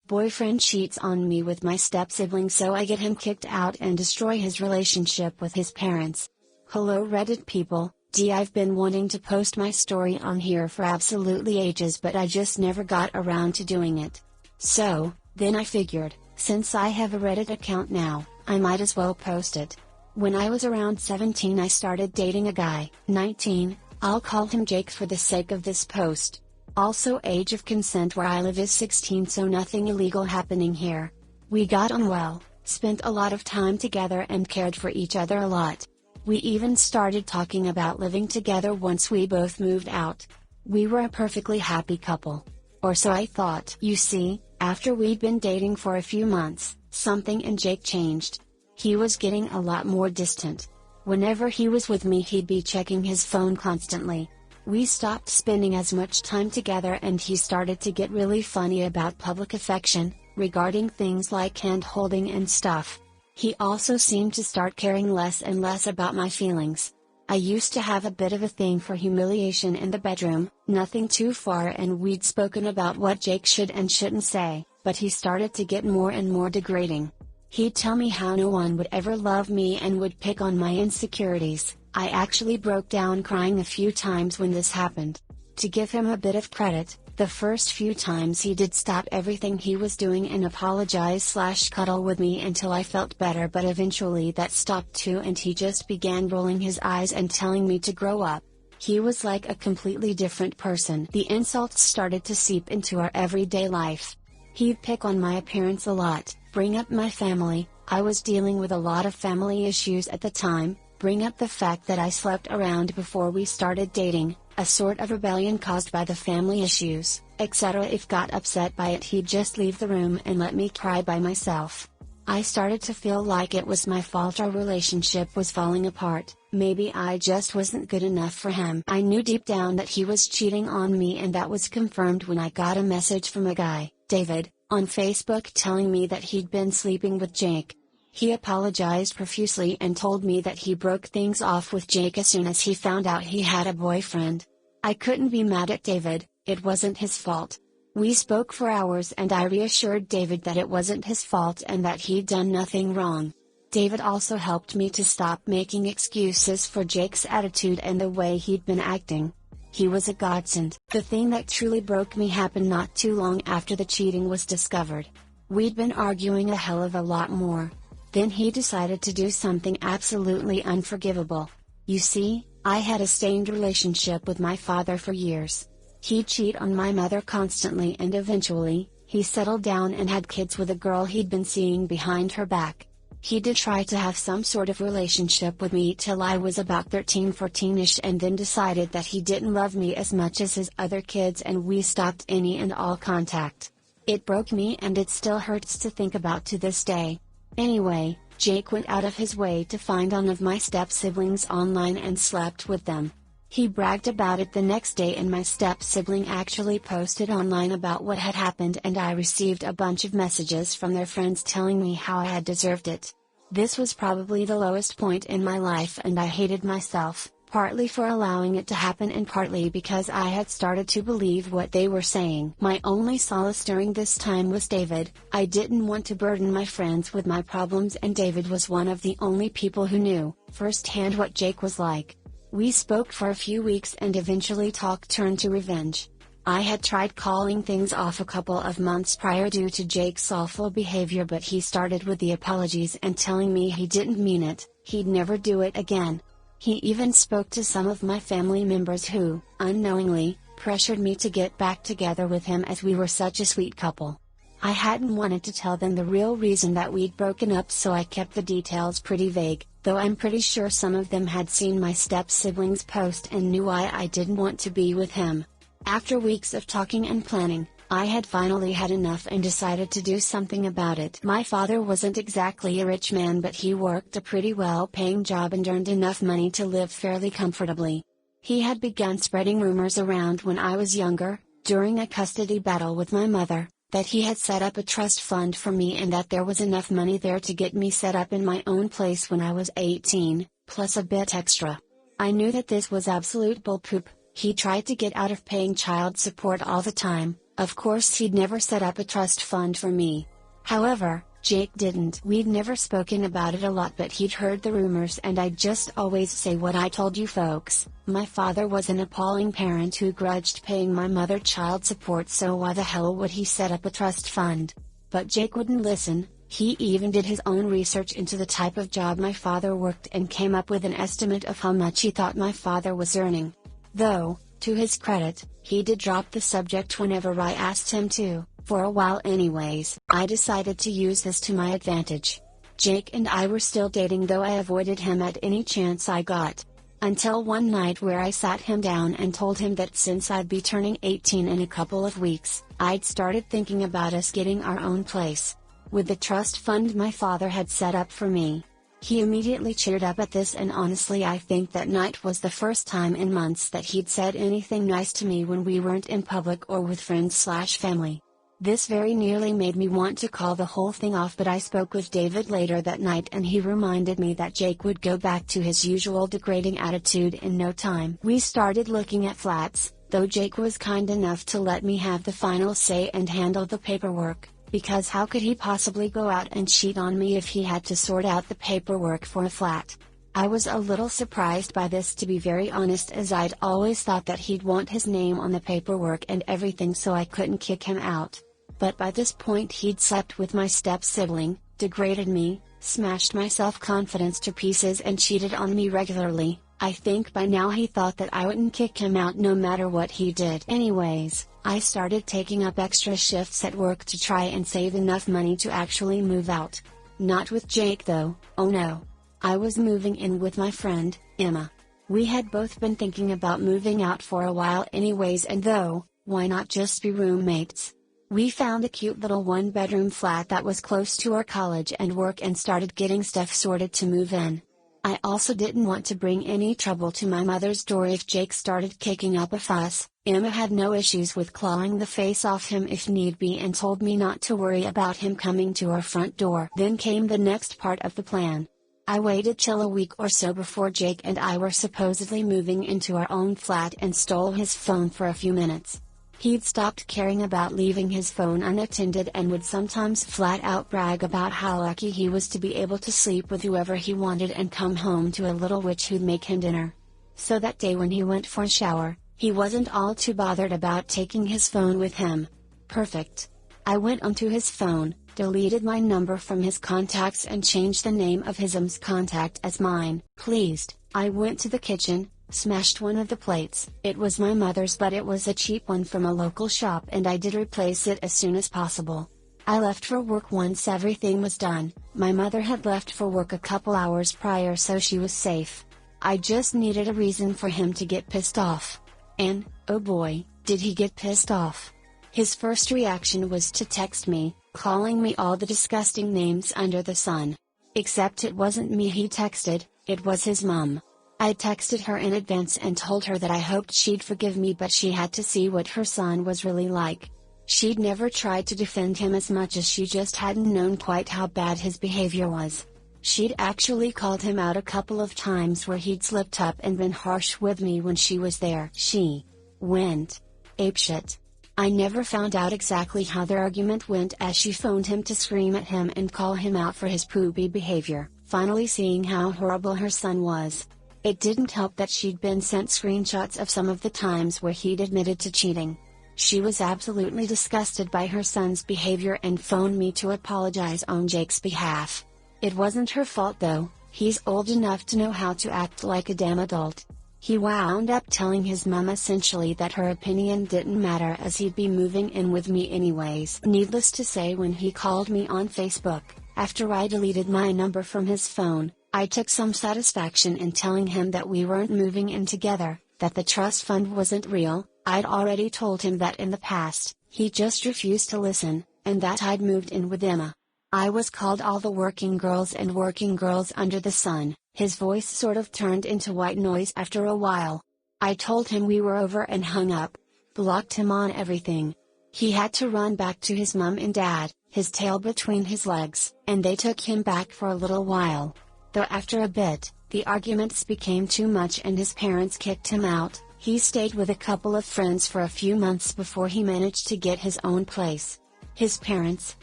Boyfriend cheats on me with my step-sibling, so I get him kicked out and destroy his relationship with his parents. Hello Reddit people, I've been wanting to post my story on here for absolutely ages, but I just never got around to doing it. So, then I figured, since I have a Reddit account now, I might as well post it. When I was around 17 I started dating a guy, 19, I'll call him Jake for the sake of this post. Also age of consent where I live is 16, so nothing illegal happening here. We got on well, spent a lot of time together and cared for each other a lot. We even started talking about living together once we both moved out. We were a perfectly happy couple. Or so I thought. You see, after we'd been dating for a few months, something in Jake changed. He was getting a lot more distant. Whenever he was with me he'd be checking his phone constantly. We stopped spending as much time together and he started to get really funny about public affection, regarding things like hand holding and stuff. He also seemed to start caring less and less about my feelings. I used to have a bit of a thing for humiliation in the bedroom, nothing too far, and we'd spoken about what Jake should and shouldn't say, but he started to get more and more degrading. He'd tell me how no one would ever love me and would pick on my insecurities. I actually broke down crying a few times when this happened. To give him a bit of credit, the first few times he did stop everything he was doing and apologize/cuddle with me until I felt better, but eventually that stopped too and he just began rolling his eyes and telling me to grow up. He was like a completely different person. The insults started to seep into our everyday life. He'd pick on my appearance a lot, bring up my family, I was dealing with a lot of family issues at the time, bring up the fact that I slept around before we started dating, a sort of rebellion caused by the family issues, etc. If got upset by it he'd just leave the room and let me cry by myself. I started to feel like it was my fault our relationship was falling apart, maybe I just wasn't good enough for him. I knew deep down that he was cheating on me, and that was confirmed when I got a message from a guy, David, on Facebook telling me that he'd been sleeping with Jake. He apologized profusely and told me that he broke things off with Jake as soon as he found out he had a boyfriend. I couldn't be mad at David, it wasn't his fault. We spoke for hours and I reassured David that it wasn't his fault and that he'd done nothing wrong. David also helped me to stop making excuses for Jake's attitude and the way he'd been acting. He was a godsend. The thing that truly broke me happened not too long after the cheating was discovered. We'd been arguing a hell of a lot more. Then he decided to do something absolutely unforgivable. You see, I had a strained relationship with my father for years. He'd cheat on my mother constantly and eventually, he settled down and had kids with a girl he'd been seeing behind her back. He did try to have some sort of relationship with me till I was about 13-14ish and then decided that he didn't love me as much as his other kids and we stopped any and all contact. It broke me and it still hurts to think about to this day. Anyway, Jake went out of his way to find one of my step-siblings online and slept with them. He bragged about it the next day and my step-sibling actually posted online about what had happened and I received a bunch of messages from their friends telling me how I had deserved it. This was probably the lowest point in my life and I hated myself, partly for allowing it to happen and partly because I had started to believe what they were saying. My only solace during this time was David. I didn't want to burden my friends with my problems and David was one of the only people who knew, firsthand, what Jake was like. We spoke for a few weeks and eventually talk turned to revenge. I had tried calling things off a couple of months prior due to Jake's awful behavior, but he started with the apologies and telling me he didn't mean it, he'd never do it again. He even spoke to some of my family members who, unknowingly, pressured me to get back together with him as we were such a sweet couple. I hadn't wanted to tell them the real reason that we'd broken up, so I kept the details pretty vague, though I'm pretty sure some of them had seen my step-siblings post and knew why I didn't want to be with him. After weeks of talking and planning, I had finally had enough and decided to do something about it. My father wasn't exactly a rich man, but he worked a pretty well-paying job and earned enough money to live fairly comfortably. He had begun spreading rumors around when I was younger, during a custody battle with my mother, that he had set up a trust fund for me and that there was enough money there to get me set up in my own place when I was 18, plus a bit extra. I knew that this was absolute bullpoop. He tried to get out of paying child support all the time, Of course he'd never set up a trust fund for me. However, Jake didn't. We'd never spoken about it a lot, but he'd heard the rumors and I'd just always say what I told you folks. My father was an appalling parent who grudged paying my mother child support, so why the hell would he set up a trust fund? But Jake wouldn't listen. He even did his own research into the type of job my father worked and came up with an estimate of how much he thought my father was earning. Though, to his credit, he did drop the subject whenever I asked him to. For a while anyways. I decided to use this to my advantage. Jake and I were still dating, though I avoided him at any chance I got. Until one night where I sat him down and told him that since I'd be turning 18 in a couple of weeks, I'd started thinking about us getting our own place, with the trust fund my father had set up for me. He immediately cheered up at this, and honestly I think that night was the first time in months that he'd said anything nice to me when we weren't in public or with friends/family. This very nearly made me want to call the whole thing off, but I spoke with David later that night and he reminded me that Jake would go back to his usual degrading attitude in no time. We started looking at flats, though Jake was kind enough to let me have the final say and handle the paperwork, because how could he possibly go out and cheat on me if he had to sort out the paperwork for a flat? I was a little surprised by this, to be very honest, as I'd always thought that he'd want his name on the paperwork and everything so I couldn't kick him out. But by this point he'd slept with my step-sibling, degraded me, smashed my self-confidence to pieces and cheated on me regularly. I think by now he thought that I wouldn't kick him out no matter what he did. Anyways, I started taking up extra shifts at work to try and save enough money to actually move out. Not with Jake though, oh no. I was moving in with my friend, Emma. We had both been thinking about moving out for a while anyways, and though, why not just be roommates? We found a cute little one-bedroom flat that was close to our college and work and started getting stuff sorted to move in. I also didn't want to bring any trouble to my mother's door if Jake started kicking up a fuss. Emma had no issues with clawing the face off him if need be and told me not to worry about him coming to our front door. Then came the next part of the plan. I waited till a week or so before Jake and I were supposedly moving into our own flat and stole his phone for a few minutes. He'd stopped caring about leaving his phone unattended and would sometimes flat out brag about how lucky he was to be able to sleep with whoever he wanted and come home to a little witch who'd make him dinner. So that day when he went for a shower, he wasn't all too bothered about taking his phone with him. Perfect. I went onto his phone, deleted my number from his contacts and changed the name of his contact as mine. Pleased, I went to the kitchen, smashed one of the plates. It was my mother's, but it was a cheap one from a local shop and I did replace it as soon as possible. I left for work once everything was done. My mother had left for work a couple hours prior, so she was safe. I just needed a reason for him to get pissed off. And, oh boy, did he get pissed off. His first reaction was to text me, calling me all the disgusting names under the sun. Except it wasn't me he texted, it was his mum. I texted her in advance and told her that I hoped she'd forgive me, but she had to see what her son was really like. She'd never tried to defend him as much as she just hadn't known quite how bad his behavior was. She'd actually called him out a couple of times where he'd slipped up and been harsh with me when she was there. She went apeshit. I never found out exactly how their argument went, as she phoned him to scream at him and call him out for his poopy behavior, finally seeing how horrible her son was. It didn't help that she'd been sent screenshots of some of the times where he'd admitted to cheating. She was absolutely disgusted by her son's behavior and phoned me to apologize on Jake's behalf. It wasn't her fault though, he's old enough to know how to act like a damn adult. He wound up telling his mom essentially that her opinion didn't matter as he'd be moving in with me anyways. Needless to say, when he called me on Facebook, after I deleted my number from his phone, I took some satisfaction in telling him that we weren't moving in together, that the trust fund wasn't real. I'd already told him that in the past, he just refused to listen, and that I'd moved in with Emma. I was called all the working girls and working girls under the sun. His voice sort of turned into white noise after a while. I told him we were over and hung up, blocked him on everything. He had to run back to his mom and dad, his tail between his legs, and they took him back for a little while. Though after a bit, the arguments became too much and his parents kicked him out. He stayed with a couple of friends for a few months before he managed to get his own place. His parents,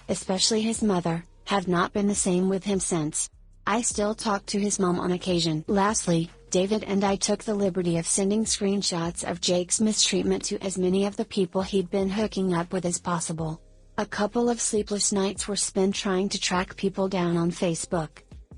especially his mother, have not been the same with him since. I still talk to his mom on occasion. Lastly, David and I took the liberty of sending screenshots of Jake's mistreatment to as many of the people he'd been hooking up with as possible. A couple of sleepless nights were spent trying to track people down on Facebook.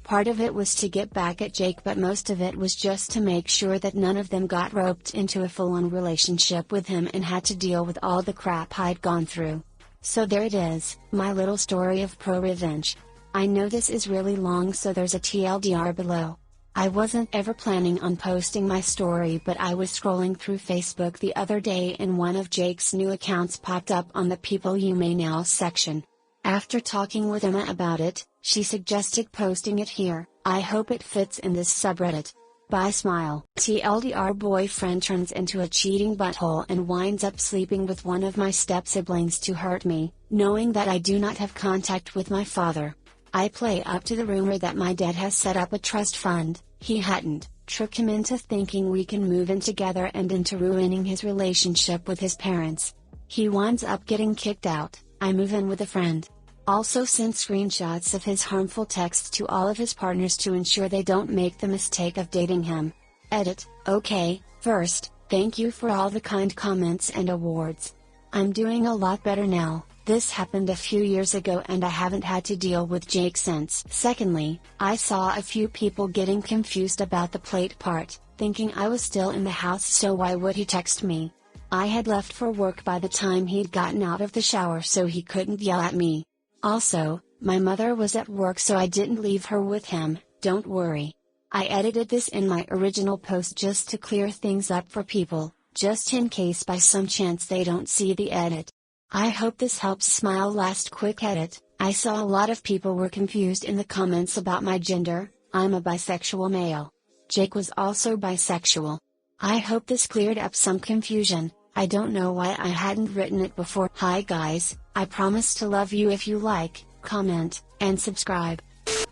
Part of it was to get back at Jake, but most of it was just to make sure that none of them got roped into a full-on relationship with him and had to deal with all the crap I'd gone through. So there it is, my little story of ProRevenge. I know this is really long, so there's a TLDR below. I wasn't ever planning on posting my story, but I was scrolling through Facebook the other day and one of Jake's new accounts popped up on the People You May Know section. After talking with Emma about it, she suggested posting it here. I hope it fits in this subreddit. Bye smile. TLDR: boyfriend turns into a cheating butthole and winds up sleeping with one of my step-siblings to hurt me, knowing that I do not have contact with my father. I play up to the rumor that my dad has set up a trust fund. He hadn't. Trick him into thinking we can move in together and into ruining his relationship with his parents. He winds up getting kicked out. I move in with a friend. Also send screenshots of his harmful texts to all of his partners to ensure they don't make the mistake of dating him. Edit: okay, first, thank you for all the kind comments and awards. I'm doing a lot better now. This happened a few years ago and I haven't had to deal with Jake since. Secondly, I saw a few people getting confused about the plate part, thinking I was still in the house, so why would he text me? I had left for work by the time he'd gotten out of the shower, so he couldn't yell at me. Also, my mother was at work, so I didn't leave her with him. Don't worry. I edited this in my original post just to clear things up for people, just in case by some chance they don't see the edit. I hope this helps. Smile. Last quick edit: I saw a lot of people were confused in the comments about my gender. I'm a bisexual male. Jake was also bisexual. I hope this cleared up some confusion. I don't know why I hadn't written it before. Hi guys, I promise to love you if you like, comment, and subscribe.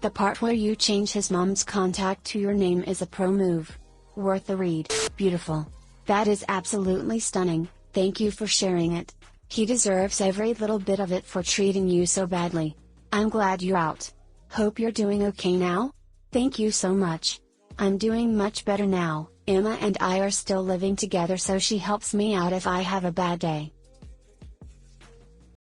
The part where you change his mom's contact to your name is a pro move. Worth a read. Beautiful. That is absolutely stunning. Thank you for sharing it. He deserves every little bit of it for treating you so badly. I'm glad you're out. Hope you're doing okay now? Thank you so much. I'm doing much better now. Emma and I are still living together, so she helps me out if I have a bad day.